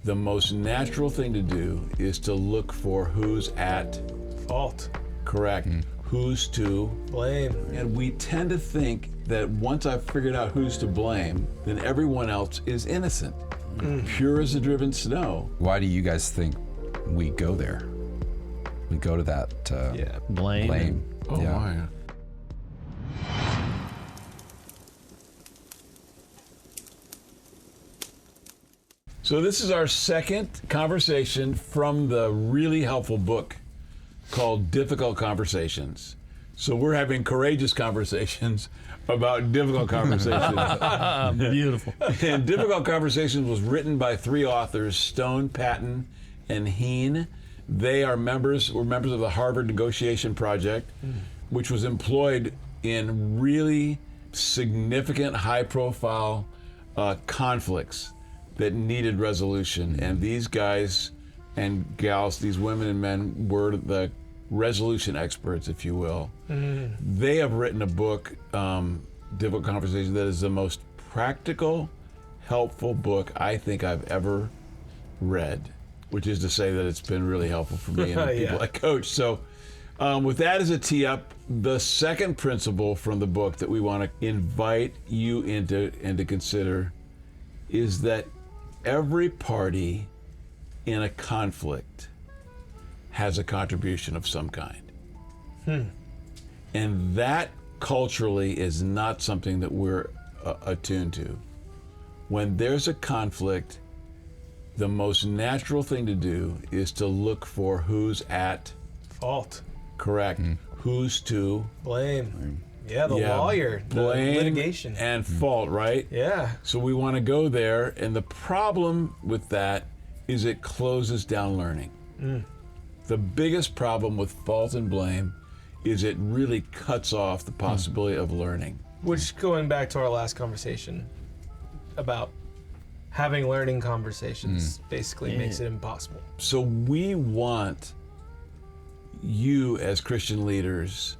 the most natural thing to do is to look for who's at Fault. correct, who's to Blame. and we tend to think that once I've figured out who's to blame, then everyone else is innocent. Pure as the driven snow. Why do you guys think we go there? We go to that blame. Oh Yeah. my. So this is our second conversation from the really helpful book called Difficult Conversations. So we're having courageous conversations about difficult conversations. Beautiful. And Difficult Conversations was written by three authors, Stone, Patton, and Heen. They were members of the Harvard Negotiation Project, which was employed in really significant, high-profile conflicts that needed resolution. And these guys and gals, these women and men, were the resolution experts, if you will. They have written a book, Difficult Conversations, that is the most practical, helpful book I think I've ever read, which is to say that it's been really helpful for me and the people I coach. So with that as a tee up, the second principle from the book that we want to invite you into and to consider is that every party in a conflict has a contribution of some kind. And that culturally is not something that we're attuned to. When there's a conflict, the most natural thing to do is to look for who's at Fault. correct, who's to Blame. Yeah, the lawyer. The blame litigation. and fault, right? Yeah. So we want to go there, and the problem with that is it closes down learning. The biggest problem with fault and blame is it really cuts off the possibility of learning. Which, going back to our last conversation about having learning conversations, basically makes it impossible. So we want you as Christian leaders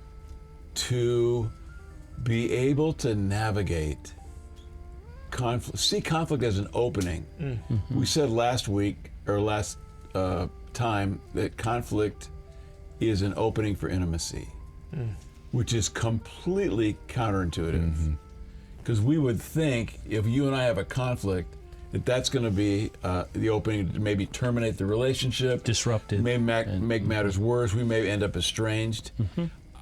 to be able to navigate conflict, see conflict as an opening. We said last week, or last time, that conflict is an opening for intimacy, which is completely counterintuitive. Because we would think if you and I have a conflict, that's going to be the opening to maybe terminate the relationship, Disrupted. may make matters worse. We may end up estranged.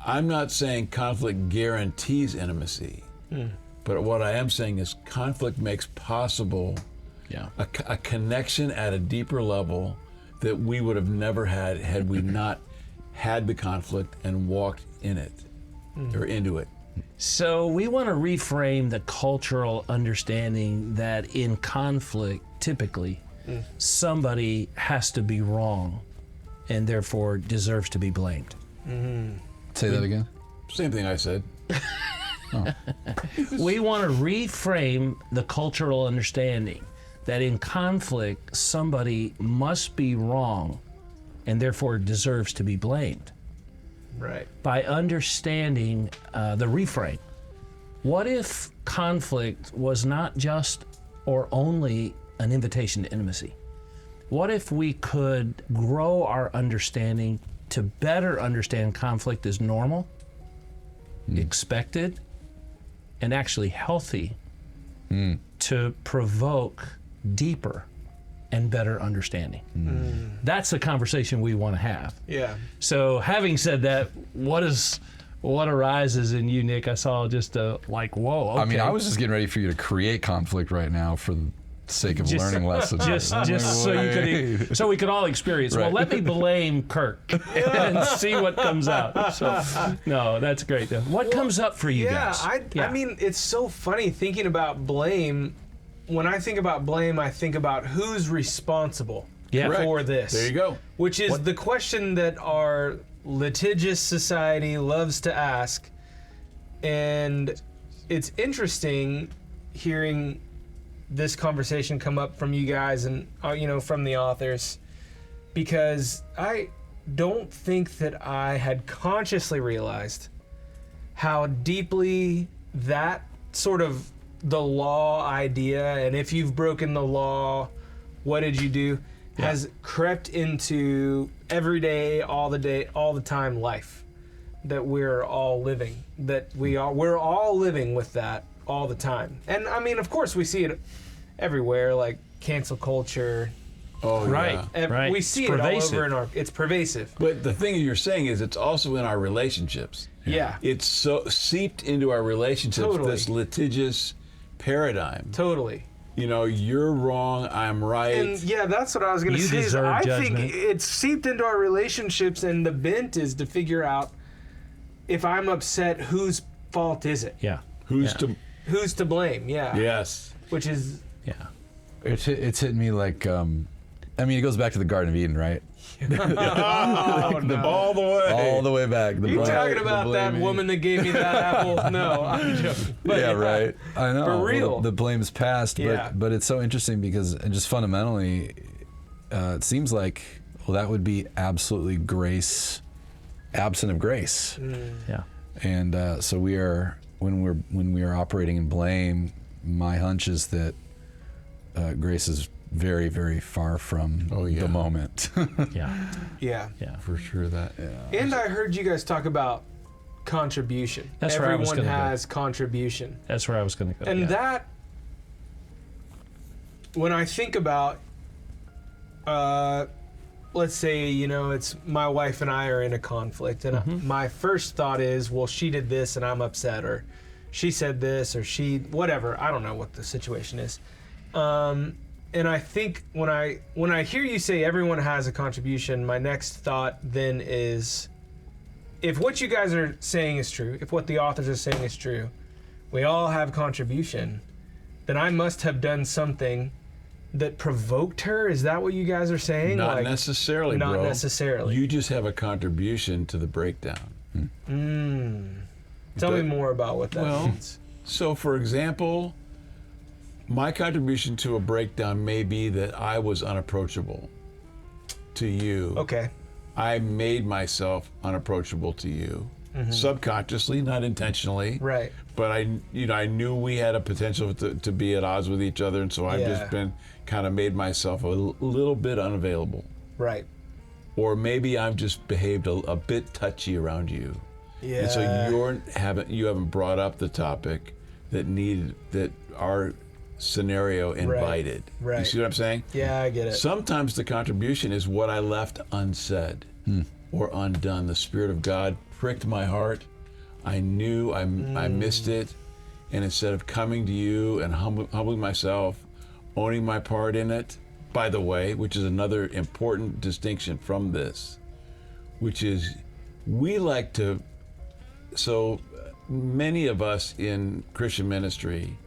I'm not saying conflict guarantees intimacy, but what I am saying is conflict makes possible a connection at a deeper level that we would have never had we not had the conflict and walked in it or into it. So we want to reframe the cultural understanding that in conflict, typically, somebody has to be wrong and therefore deserves to be blamed. Say that again. Same thing I said. We want to reframe the cultural understanding that in conflict, somebody must be wrong and therefore deserves to be blamed. Right. By understanding the reframe. What if conflict was not just or only an invitation to intimacy? What if we could grow our understanding to better understand conflict as normal, expected, and actually healthy to provoke deeper and better understanding? That's the conversation we want to have. Yeah. So having said that, what arises in you, Nick? I saw just like, whoa, okay. I mean, I was just getting ready for you to create conflict right now for the sake of learning lessons. just so we could all experience. Right. Well, let me blame Kirk and see what comes out. So, no, that's great. What comes up for you guys? I mean, it's so funny thinking about blame. When I think about blame, I think about who's responsible for this. There you go. Which is the question that our litigious society loves to ask. And it's interesting hearing this conversation come up from you guys and from the authors, because I don't think that I had consciously realized how deeply that sort of the law idea, and if you've broken the law, what did you do, has crept into everyday, all the time life that we're all living. We're all living with that all the time. And I mean, of course, we see it everywhere, like cancel culture. Oh, Right. yeah. Right. We see It's it all pervasive. over it's pervasive. But the thing you're saying is it's also in our relationships. Yeah. It's so seeped into our relationships, Totally. this litigious paradigm. Totally. You know, you're wrong, I'm right. And yeah, that's what I was going to You say. is deserve I judgment. think it's seeped into our relationships, and the bent is to figure out if I'm upset, whose fault is it? Yeah. Who's Yeah. to... Who's to blame? Yeah. Yes. Which is Yeah. It's hitting me like, I mean, it goes back to the Garden of Eden, right? oh no. All the way. All the way back. The You blame- talking the about that blaming. woman that gave me that apple? No, I'm joking. But Yeah, right. I know. For real. The blame's passed, Yeah. but it's so interesting because just fundamentally, it seems like that would be absolutely grace, absent of grace. Yeah. And so we are when we are operating in blame. My hunch is that grace is very, very far from the moment. Yeah. Yeah. Yeah. For sure that. And I heard you guys talk about contribution. That's where I was Everyone gonna go. has contribution. That's where I was going to go. And yeah. that, when I think about, let's say, it's my wife and I are in a conflict, and my first thought is, well, she did this and I'm upset, or she said this, or whatever. I don't know what the situation is. And I think when I hear you say everyone has a contribution, my next thought then is, if what you guys are saying is true, if what the authors are saying is true, we all have contribution, then I must have done something that provoked her. Is that what you guys are saying? Not necessarily, Not bro. necessarily. You just have a contribution to the breakdown. Tell me more about what that means. So, for example, my contribution to a breakdown may be that I was unapproachable to you. Okay. I made myself unapproachable to you, subconsciously, not intentionally. Right. But I knew we had a potential to be at odds with each other, and so I've just been kind of made myself a little bit unavailable. Right. Or maybe I've just behaved a bit touchy around you. Yeah. And so you haven't brought up the topic that our scenario invited. Right. You see what I'm saying? Yeah, I get it. Sometimes the contribution is what I left unsaid or undone. The Spirit of God pricked my heart. I knew I missed it. And instead of coming to you and humbling myself, owning my part in it, by the way, which is another important distinction from this, which is so many of us in Christian ministry,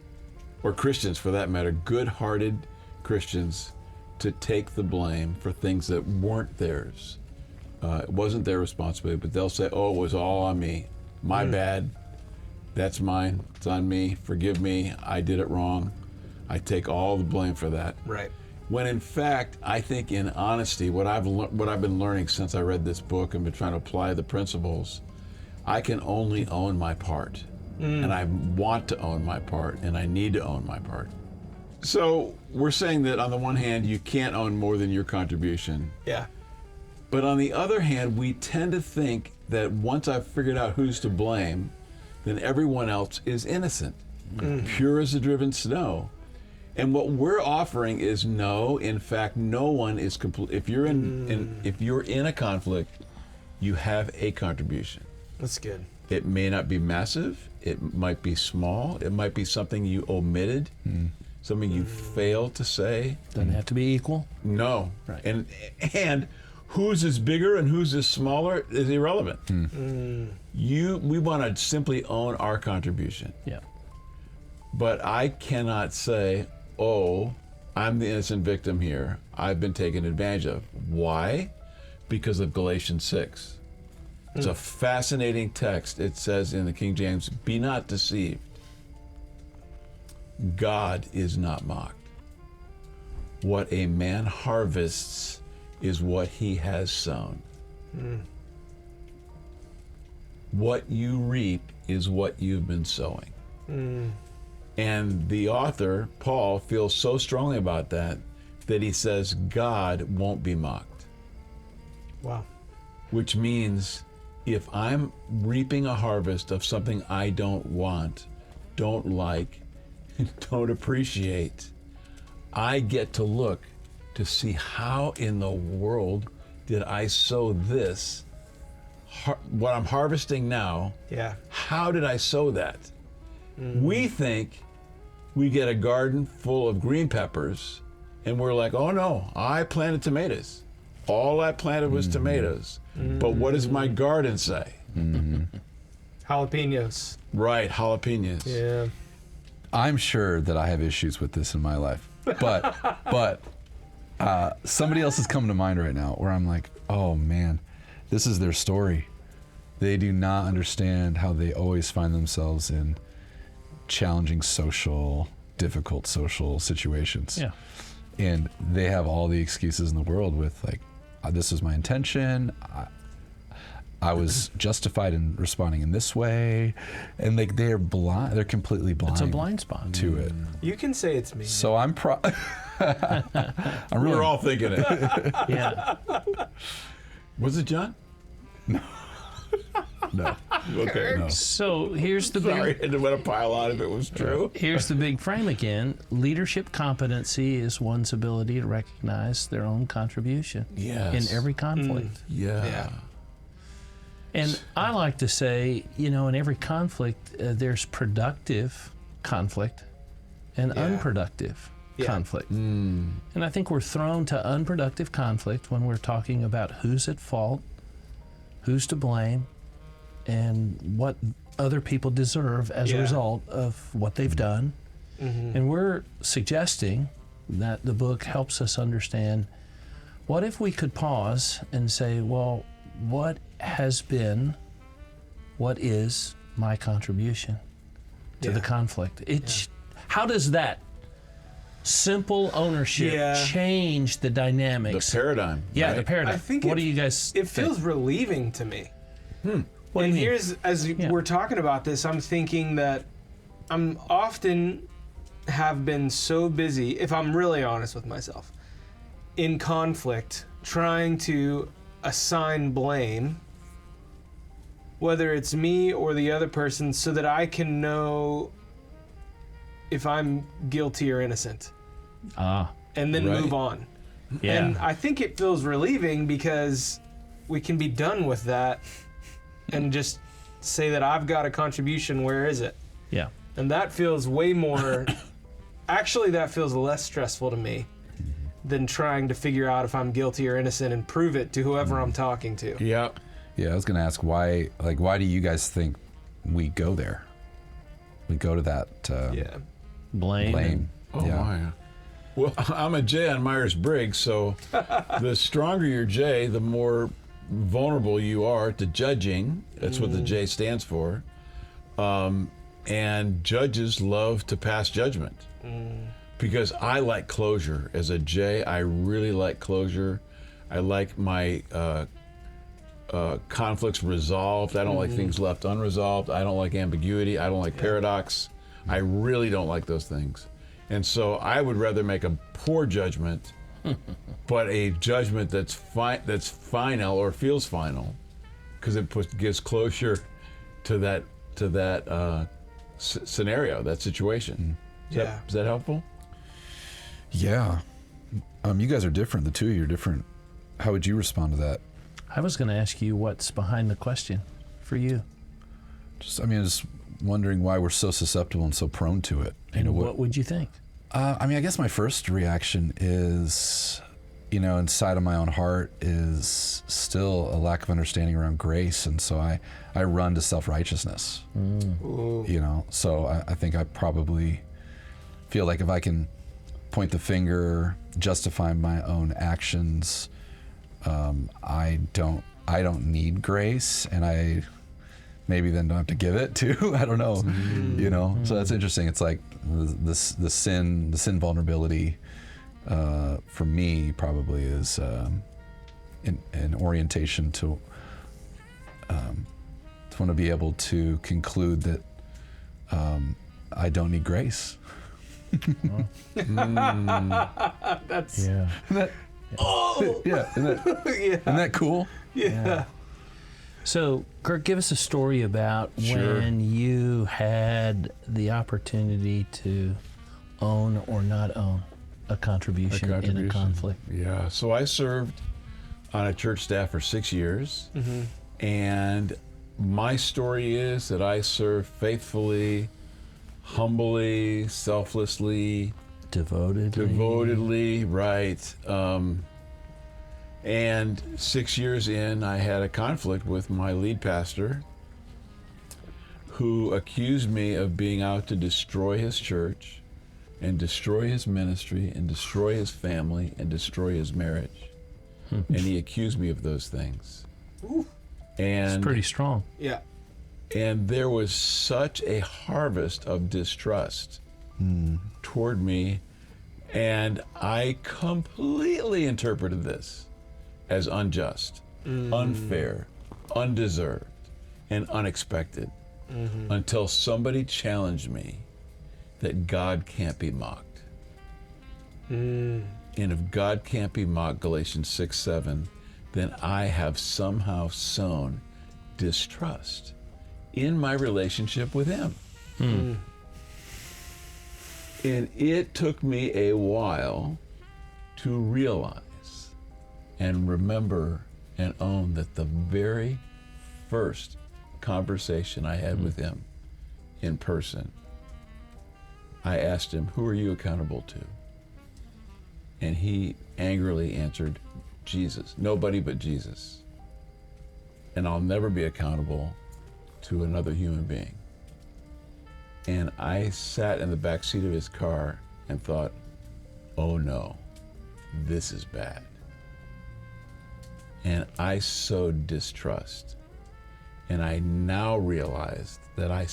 or Christians for that matter, good-hearted Christians, to take the blame for things that weren't theirs. It wasn't their responsibility, but they'll say, oh, it was all on me. My bad. That's mine. It's on me. Forgive me. I did it wrong. I take all the blame for that. Right. When in fact, I think in honesty, what I've been learning since I read this book and been trying to apply the principles, I can only own my part. And I want to own my part, and I need to own my part. So we're saying that on the one hand, you can't own more than your contribution. Yeah. But on the other hand, we tend to think that once I've figured out who's to blame, then everyone else is innocent, pure as the driven snow. And what we're offering is no. In fact, no one is complete. If you're in a conflict, you have a contribution. That's good. It may not be massive. It might be small. It might be something you omitted, something you failed to say. Doesn't have to be equal. No. Right. And whose is bigger and whose is smaller is irrelevant. We want to simply own our contribution. Yeah. But I cannot say, oh, I'm the innocent victim here. I've been taken advantage of. Why? Because of Galatians 6. It's a fascinating text. It says in the King James, be not deceived. God is not mocked. What a man harvests is what he has sown. What you reap is what you've been sowing. And the author, Paul, feels so strongly about that that he says God won't be mocked, Wow. which means if I'm reaping a harvest of something I don't want, don't like, don't appreciate, I get to look to see how in the world did I sow this, what I'm harvesting now, Yeah. how did I sow that? We think we get a garden full of green peppers and we're like, oh no, I planted tomatoes. All I planted was tomatoes. But what does my garden say? Jalapenos. Right, jalapenos. Yeah. I'm sure that I have issues with this in my life, but somebody else is coming to mind right now where I'm like, oh man, this is their story. They do not understand how they always find themselves in challenging difficult social situations. Yeah. And they have all the excuses in the world with like, this was my intention. I was justified in responding in this way. And like they're blind, they're completely blind. It's a blind spot. to it. You can say it's me. So I'm I'm really We're all thinking it. Yeah. Was it John? no. Okay. No. So here's the Sorry, big I didn't want to pile on if it was true. here's the big frame again. Leadership competency is one's ability to recognize their own contribution Yes. in every conflict. Yeah. Yeah. And I like to say, in every conflict, there's productive conflict and Yeah. unproductive Yeah. conflict. And I think we're thrown to unproductive conflict when we're talking about who's at fault, who's to blame, and what other people deserve as a Yeah. result of what they've done. And we're suggesting that the book helps us understand, what if we could pause and say, well, what is my contribution to the conflict? How does that simple ownership Yeah. change the The dynamics? paradigm. Yeah, right? the paradigm. I think what it- do you guys It think? feels relieving to me. What do you And mean? here's, as we're talking about this, I'm thinking that I'm often have been so busy, if I'm really honest with myself, in conflict, trying to assign blame, whether it's me or the other person, so that I can know if I'm guilty or innocent, and then Right. move on. Yeah. And I think it feels relieving because we can be done with that and just say that I've got a contribution, where is it? Yeah. And that feels way more, actually, that feels less stressful to me than trying to figure out if I'm guilty or innocent and prove it to whoever I'm talking to. Yeah. Yeah, I was gonna ask why do you guys think we go there? We go to that Yeah. Blame. blame. Oh my. Well, I'm a J on Myers-Briggs, so the stronger your J, the more vulnerable you are to judging. That's what the J stands for. And judges love to pass judgment. Because I like closure. As a J, I really like closure. I like my conflicts resolved. I don't like things left unresolved. I don't like ambiguity. I don't like paradox. I really don't like those things. And so I would rather make a poor judgment, but a judgment that's final or feels final, because it gives closure to that scenario, that situation. Is that helpful? Yeah. You guys are different. The two of you are different. How would you respond to that? I was going to ask you what's behind the question for you. Just wondering why we're so susceptible and so prone to it. And what would you think? I guess my first reaction is, inside of my own heart is still a lack of understanding around grace, and so I run to self-righteousness. So I think I probably feel like if I can point the finger, justify my own actions, I don't need grace, and I maybe then don't have to give it too. I don't know, So that's interesting. It's like the sin vulnerability for me probably is an orientation to want to be able to conclude that I don't need grace. That's Yeah. Yeah, isn't that cool? yeah. So, Kirk, give us a story about Sure. when you had the opportunity to own or not own a contribution in a conflict. Yeah. So I served on a church staff for 6 years. And my story is that I served faithfully, humbly, selflessly, devotedly, right. And 6 years in, I had a conflict with my lead pastor who accused me of being out to destroy his church and destroy his ministry and destroy his family and destroy his marriage. And he accused me of those things. And It's pretty strong. Yeah. and there was such a harvest of distrust toward me, and I completely interpreted this as unjust, unfair, undeserved, and unexpected until somebody challenged me that God can't be mocked. And if God can't be mocked, Galatians 6:7, then I have somehow sown distrust in my relationship with him. And it took me a while to realize and remember and own that the very first conversation I had with him in person, I asked him, "Who are you accountable to?" And he angrily answered, "Jesus, nobody but Jesus. And I'll never be accountable to another human being." And I sat in the back seat of his car and thought, oh no, this is bad. And I sowed distrust. And I now realized that I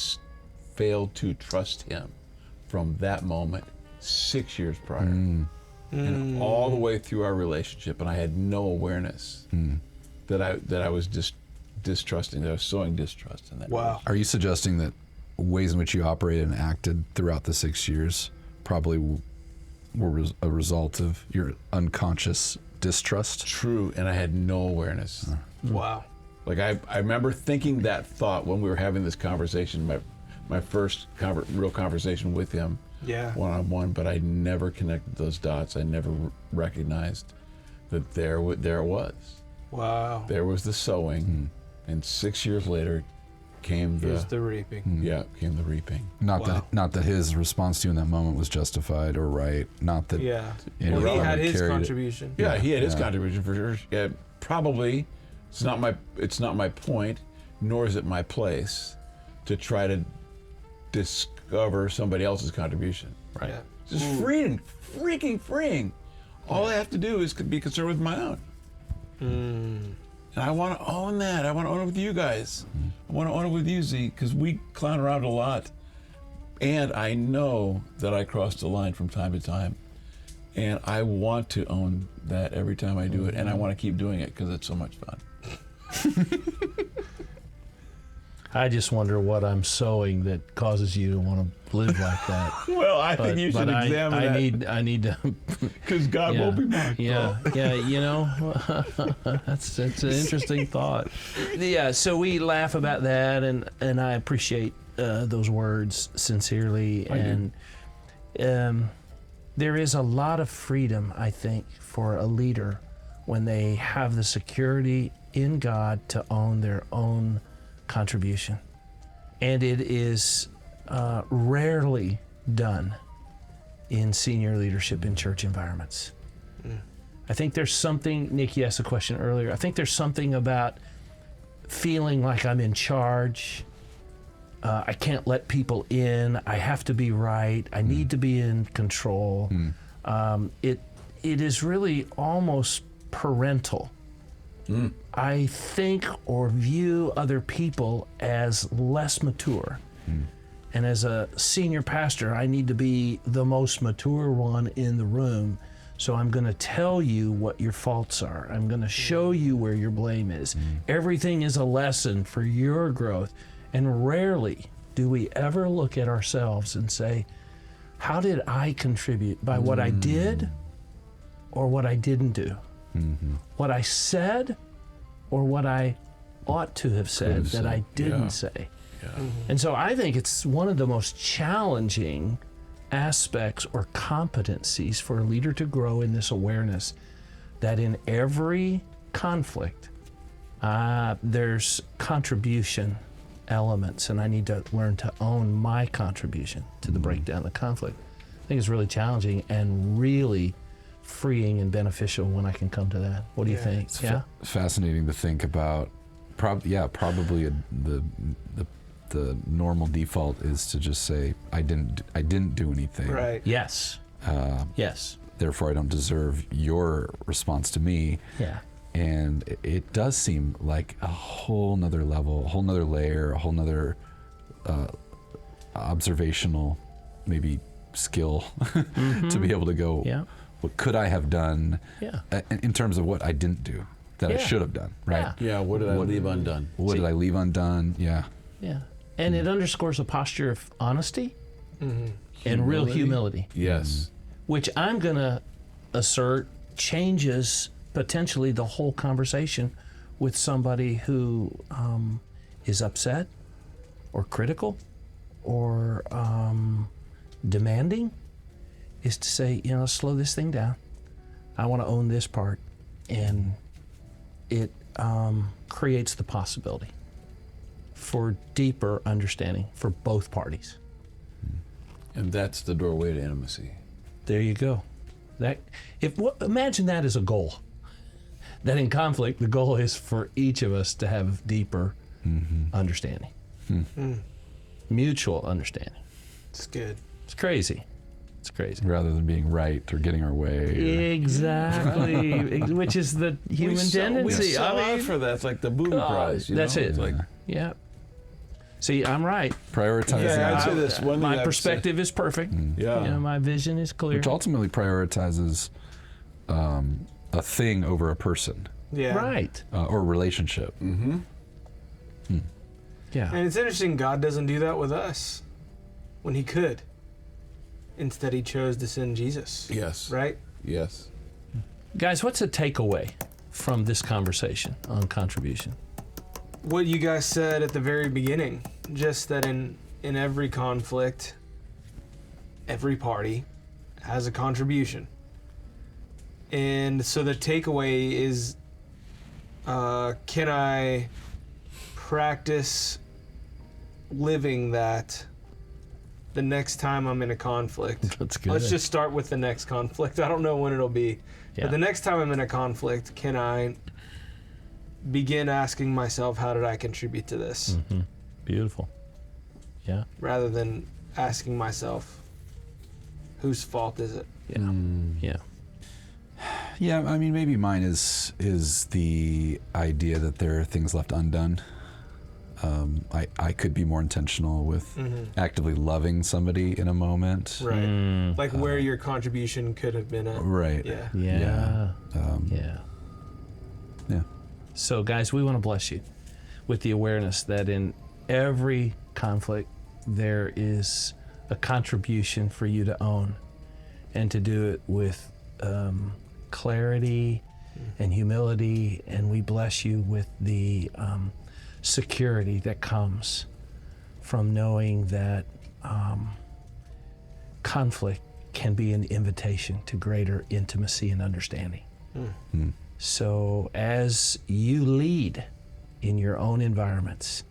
failed to trust him from that moment 6 years prior. And all the way through our relationship, and I had no awareness that I was distrusting, that I was sowing distrust in that. Wow. Are you suggesting that ways in which you operated and acted throughout the 6 years probably were a result of your unconscious distrust? True, and I had no awareness. Wow. Like I remember thinking that thought when we were having this conversation, my first real conversation with him, Yeah. one-on-one, but I never connected those dots. I never recognized that there it was. Wow. There was the sowing, and 6 years later came Here's the reaping. came the reaping. Not that his response to you in that moment was justified or right. Not that Yeah. you know, Well, he probably had his carried it. contribution. Yeah, he had his Yeah. contribution for sure. Yeah, probably it's not my point, nor is it my place to try to discover somebody else's contribution. Right. Yeah. Just freaking freeing. All I have to do is be concerned with my own. And I want to own that. I want to own it with you guys. I want to own it with you, Z, because we clown around a lot. And I know that I cross the line from time to time. And I want to own that every time I do it. And I want to keep doing it because it's so much fun. I just wonder what I'm sowing that causes you to want to live like that. Well, I think you should examine that. I need to. Because God won't be mocked. Yeah, yeah, you know, that's an interesting thought. Yeah, so we laugh about that, and I appreciate those words sincerely. And there is a lot of freedom, I think, for a leader when they have the security in God to own their own contribution. And it is rarely done in senior leadership in church environments. I think there's something, Nick, you asked a question earlier, I think there's something about feeling like I'm in charge. I can't let people in. I have to be right. I need to be in control. It is really almost parental. I think or view other people as less mature. And as a senior pastor, I need to be the most mature one in the room. So I'm going to tell you what your faults are. I'm going to show you where your blame is. Everything is a lesson for your growth. And rarely do we ever look at ourselves and say, how did I contribute by what I did or what I didn't do? What I said or what I ought to have said that I didn't say? And so I think it's one of the most challenging aspects or competencies for a leader to grow in this awareness that in every conflict, there's contribution elements, and I need to learn to own my contribution to the breakdown of the conflict. I think it's really challenging and really freeing and beneficial when I can come to that. What do you think? It's fascinating to think about. Probably the normal default is to just say I didn't do anything. Right. Yes. Yes. Therefore, I don't deserve your response to me. Yeah. And it does seem like a whole nother level, a whole nother layer, a whole nother observational, maybe skill to be able to go, what could I have done in terms of what I didn't do that I should have done, right? Yeah, what did I leave undone? What did I leave undone? Yeah. Yeah. And it underscores a posture of honesty and real humility. Yes. Which I'm going to assert changes potentially the whole conversation with somebody who is upset or critical or demanding, is to say, let's slow this thing down. I want to own this part. And it creates the possibility for deeper understanding for both parties. And that's the doorway to intimacy. There you go. Imagine that as a goal. That in conflict, the goal is for each of us to have deeper understanding, mutual understanding. It's good. It's crazy. It's crazy. Rather than being right or getting our way. Exactly, which is the human tendency. We saw out for that. It's like the booby prize. That's it. It's like, yeah. See, I'm right. Prioritizing. Yeah, I'd say this. One thing My I'd perspective is perfect. Yeah. My vision is clear. Which ultimately prioritizes a thing over a person Yeah. Right. or relationship. Yeah. And it's interesting, God doesn't do that with us when He could. Instead, He chose to send Jesus. Yes. Right? Yes. Guys, what's a takeaway from this conversation on contribution? What you guys said at the very beginning, just that in every conflict, every party has a contribution. And so the takeaway is, can I practice living that the next time I'm in a conflict? That's good. Let's just start with the next conflict. I don't know when it'll be. Yeah. But the next time I'm in a conflict, can I begin asking myself, how did I contribute to this? Beautiful. Yeah. Rather than asking myself, whose fault is it? Yeah. Yeah. Yeah, I mean, maybe mine is the idea that there are things left undone. I could be more intentional with actively loving somebody in a moment. Right. Like where your contribution could have been at. Right. Yeah. Yeah. Yeah. So, guys, we want to bless you with the awareness that in every conflict, there is a contribution for you to own, and to do it with clarity and humility. And we bless you with the security that comes from knowing that conflict can be an invitation to greater intimacy and understanding. So as you lead in your own environments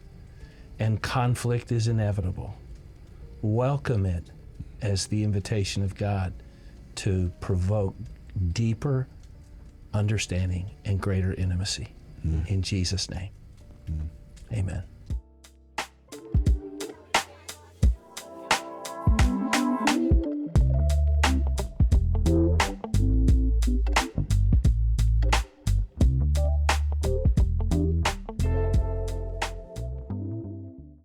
and conflict is inevitable, welcome it as the invitation of God to provoke deeper understanding and greater intimacy. In Jesus' name, amen.